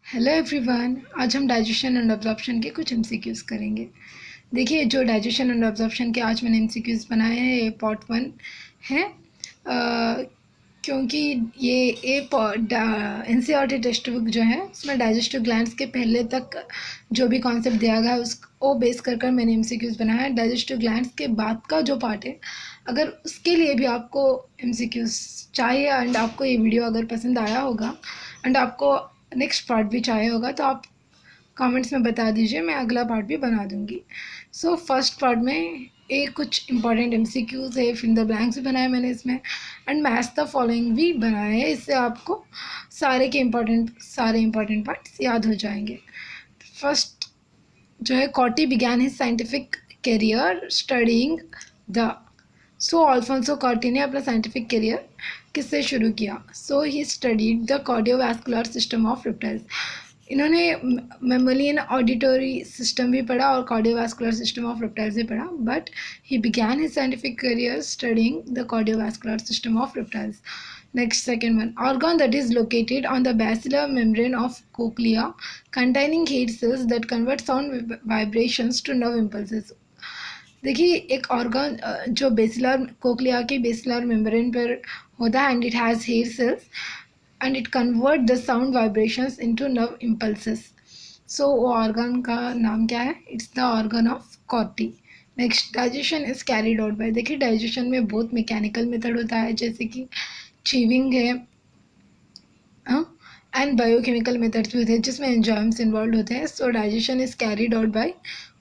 Hello everyone, आज हम digestion and absorption के कुछ एमसीक्यूज़ करेंगे। देखिए, जो डाइजेशन एंड अब्जॉर्प्शन के आज मैंने एमसीक्यूज़ बनाए हैं ये पार्ट 1 है। क्योंकि ये एनसीईआरटी टेक्स्ट बुक जो है उसमें डाइजेस्टिव ग्लैंड्स के पहले तक जो भी कॉन्सेप्ट दिया गया है उसको बेस कर मैंने एमसीक्यूज़ बनाया है। डाइजेस्टिव ग्लैंड्स के बाद का जो पार्ट है, अगर उसके लिए भी आपको एमसीक्यूज़ चाहिए एंड आपको ये वीडियो अगर पसंद आया होगा एंड आपको नेक्स्ट पार्ट भी चाहिए होगा तो आप कमेंट्स में बता दीजिए, मैं अगला पार्ट भी बना दूँगी। सो फर्स्ट पार्ट में एक कुछ इंपॉर्टेंट एमसीक्यूज़ है, फिल द ब्लैंक्स भी बनाए मैंने इसमें एंड मैच द फॉलोइंग भी बनाया है। इससे आपको सारे इंपॉर्टेंट पार्ट्स याद हो जाएंगे। फर्स्ट जो है, Corti began his scientific career studying the Alfonso Corti ने अपना साइंटिफिक करियर किससे शुरू किया? So he studied the cardiovascular system of reptiles. इन्होंने मेमोलियन ऑडिटरी सिस्टम भी पढ़ा और कार्डियोवैस्कुलर सिस्टम ऑफ रेप्टाइल्स भी पढ़ा, but he began his scientific career studying the cardiovascular system of reptiles. Next, second one, organ that is located on the basilar membrane of cochlea containing hair cells that convert sound vibrations to nerve impulses. देखिए, एक organ जो basilar cochlea के basilar membrane पर होता है and it has hair cells and it convert the sound vibrations into nerve impulses. So वो organ का नाम क्या है? It's the organ of Corti. Next, digestion is carried out by. देखिए, डाइजेशन में बहुत मैकेनिकल मेथड होता है, जैसे कि चीविंग है एंड बायोकेमिकल मेथड्स भी होते हैं जिसमें एंजाइम्स इन्वॉल्व होते हैं. सो digestion is carried out bye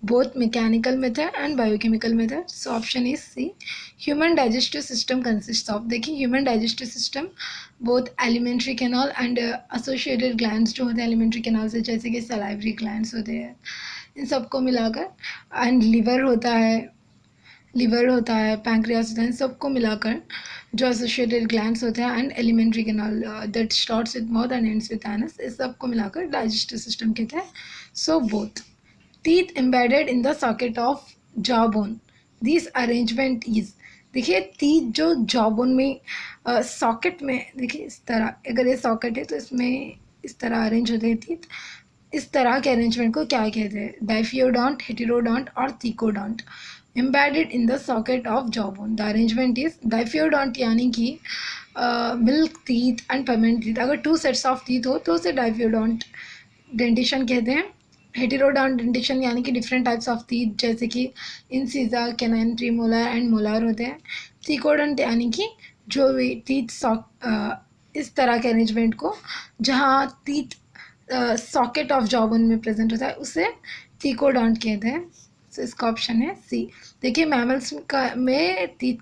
both mechanical method and biochemical method. So option is C. Human digestive system consists of. देखिए, human digestive system both alimentary canal and associated glands जो होते हैं alimentary canal से, जैसे कि salivary glands होते हैं, इन सबको मिलाकर, and liver होता है, पैंक्रियास होता है, इन सबको मिलाकर जो एसोसिएटेड ग्लैंड्स होते हैं and alimentary canal that starts with mouth and ends with anus, इस सबको मिलाकर डाइजेस्टिव सिस्टम कहते हैं. So both. Teeth embedded in the socket of jawbone. This arrangement is. देखिए, teeth जो jawbone में सॉकेट में, देखिए इस तरह, अगर ये सॉकेट है तो इसमें इस तरह अरेंज होते हैं teeth. इस तरह के अरेंजमेंट को क्या कहते हैं? डाइफियोडोंट, हेटेरोडोंट और thecodont. Embedded in the socket of jawbone. The arrangement is diphyodont, यानी कि milk teeth and permanent teeth. अगर 2 सेट्स ऑफ टीथ हो तो उसे डाइफियोडोंट डेंटिशन कहते हैं. हेटेरोडोंट डेंटिशन यानी कि डिफरेंट टाइप्स ऑफ टीथ, जैसे कि इंसिजा, कैनाइन, प्रीमोलर एंड मोलर होते हैं. थीकोडोंट यानी कि जो भी टीथ इस तरह के अरेंजमेंट को जहाँ टीथ सॉकेट ऑफ जॉबोन में प्रेजेंट होता है उसे थीकोडोंट कहते हैं. सो इसका ऑप्शन है सी. देखिए, मैमल्स में टीथ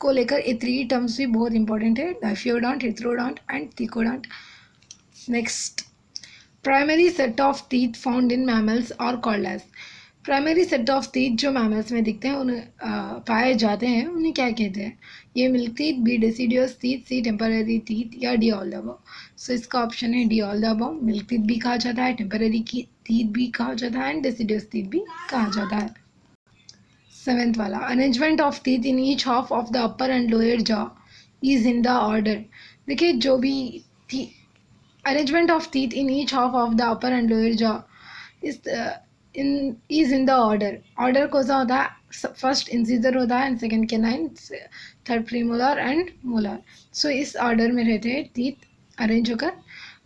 को लेकर ये 3 टर्म्स भी बहुत इंपॉर्टेंट है: diphyodont, heterodont and thecodont. Next, primary set of teeth found in mammals are called as. Primary set of teeth जो मैमल्स में दिखते हैं, उन्हें पाए जाते हैं, उन्हें क्या कहते हैं? ये milk teeth, B deciduous teeth, C temporary teeth या D all the above. So इसका ऑप्शन है D all the above. Milk teeth भी कहा जाता है, टेम्पररी टीथ भी कहा जाता है एंड डेसिडियस टीथ भी कहा जाता है. 7th वाला, arrangement of teeth in each half of the upper and lower jaw is in the order. देखिए, जो भी arrangement of teeth in each half of the upper and lower jaw is in the order कौन-सा होता है? First incisor होता है and second canine, third premolar and molar. So इस order में रहते हैं टीथ अरेंज होकर.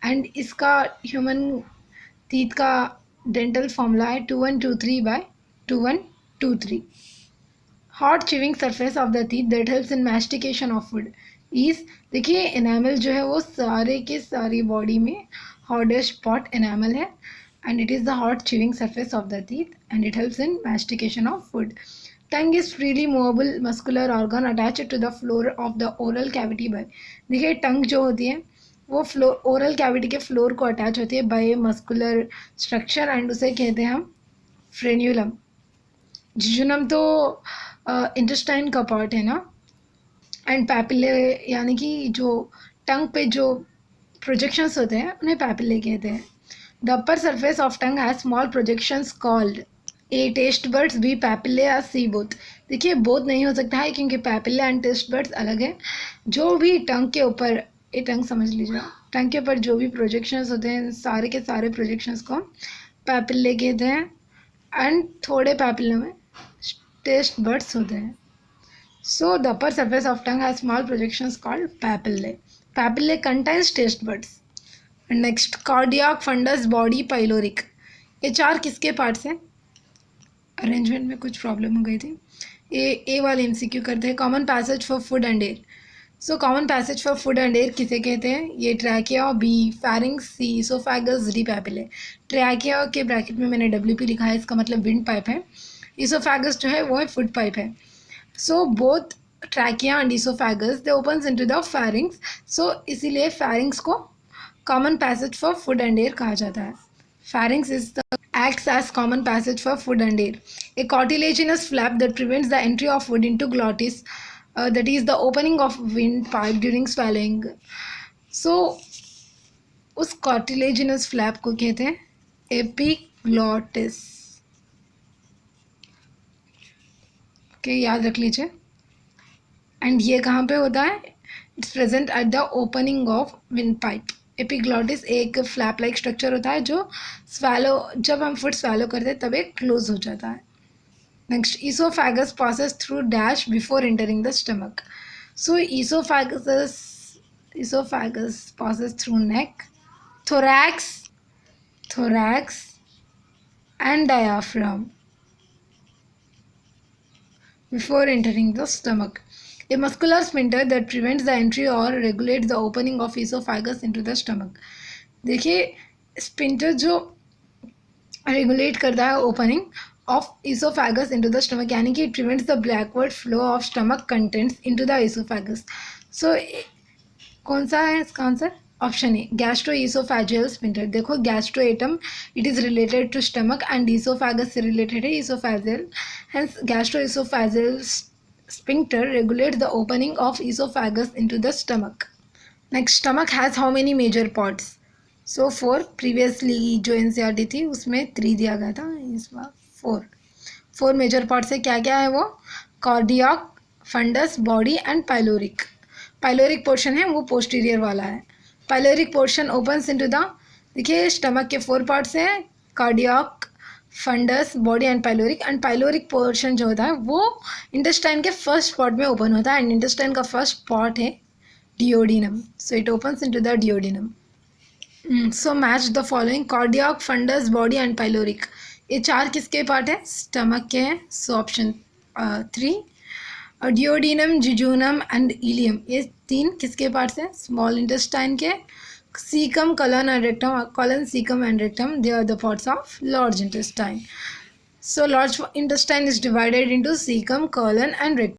एंड इसका ह्यूमन टीथ का डेंटल फॉर्मूला है 2123/2123. Hard chewing surface of the teeth that helps in mastication of food is. देखिए, एनामल जो है वो सारे के सारी बॉडी में हॉटेस्ट स्पॉट एनामल है and it is the hard chewing surface of the teeth and it helps in mastication of food. Tongue is freely movable muscular organ attached to the floor of the oral cavity by. देखिए, tongue जो होती है वो oral cavity के floor को attach होती है bye muscular structure and उसे कहते हैं हम फ्रेन्यूलम. जिजुनम तो इंटेस्टाइन का पार्ट है ना. एंड पैपिले यानी कि जो टंग पे जो प्रोजेक्शंस होते हैं उन्हें पैपिले कहते हैं. The upper surface of tongue has small projections called. A taste buds, B papillae या सी बोथ. देखिए, बोथ नहीं हो सकता है क्योंकि पैपिले एंड टेस्ट बर्ड्स अलग है. जो भी टंग के ऊपर, ये टंग समझ लीजिए, टंग के ऊपर जो भी प्रोजेक्शंस होते हैं सारे के सारे प्रोजेक्शंस को पैपिले कहते हैं एंड थोड़े पैपिले में टेस्ट बड्स होते हैं. So the upper surface of tongue has small projections called papillae. Papillae contains taste buds. And next, cardiac, fundus, body, pyloric. ये चार किसके पार्ट्स हैं? अरेंजमेंट में कुछ प्रॉब्लम हो गई थी. ए वाले MCQ करते हैं. Common passage for food and air. So common passage for food and air किसे कहते हैं? ये ट्रैकिया, बी, फेरिंग्स, सी, इसोफेगस, डी, पैपिले. ट्रैकिया के ब्रैकेट में मैंने WP लिखा है, इसका मतलब विंड पाइप है. इसोफेगस जो है वो है फूड पाइप है. So both trachea and esophagus they opens into the pharynx. So इसीलिए pharynx को common passage for food and air कहा जाता है. Pharynx acts as common passage for food and air. A cartilaginous flap that prevents the entry of food into glottis, that is the opening of windpipe during swallowing. So उस cartilaginous flap को कहते हैं epiglottis. Okay, याद रख लीजिए. And ये कहाँ पे होता है? It's present at the opening of wind pipe. Epiglottis एक फ्लैप लाइक स्ट्रक्चर होता है जो जब हम फूड स्वैलो करते हैं तब एक क्लोज हो जाता है. Next, oesophagus passes through dash before entering the stomach. So oesophagus passes through neck, thorax and diaphragm before entering the stomach. A muscular sphincter that prevents the entry or regulates the opening of esophagus into the stomach. देखिए, sphincter जो regulate करता है opening of esophagus into the stomach, यानी कि it prevents the backward flow of stomach contents into the esophagus. So कौन सा है इसका answer? Option A, gastroesophageal sphincter. देखो, गैस्ट्रोएटम it is related to stomach and esophagus से रिलेटेड है esophageal. Hence gastroesophageal sphincter regulate the opening of esophagus into the stomach. Next, stomach has how many major parts? So 4. Previously जो NCERT थी उसमें 3 दिया गया था, इस बार 4 मेजर पार्ट्स है. क्या क्या है वो? Cardiac, fundus, body and pyloric. Pyloric portion है वो पोस्टीरियर वाला है. Pyloric portion opens into the, देखिए स्टमक के 4 पार्ट्स हैं, cardiac, fundus, body and pyloric. And pyloric portion जो होता है वो इंटेस्टाइन के फर्स्ट पार्ट में ओपन होता है. एंड इंटेस्टाइन का फर्स्ट पार्ट है duodenum. So it opens into the duodenum. So match the following: cardiac, fundus, body and pyloric. ये 4 किसके पार्ट है? स्टमक के हैं. So option 3. Duodenum, jejunum and ileum, ये 3 किसके पार्ट्स हैं? स्मॉल इंटेस्टाइन के. Caecum, colon and rectum. Colon, caecum and rectum they are the parts of large intestine. So large intestine is divided into cecum, colon and rectum.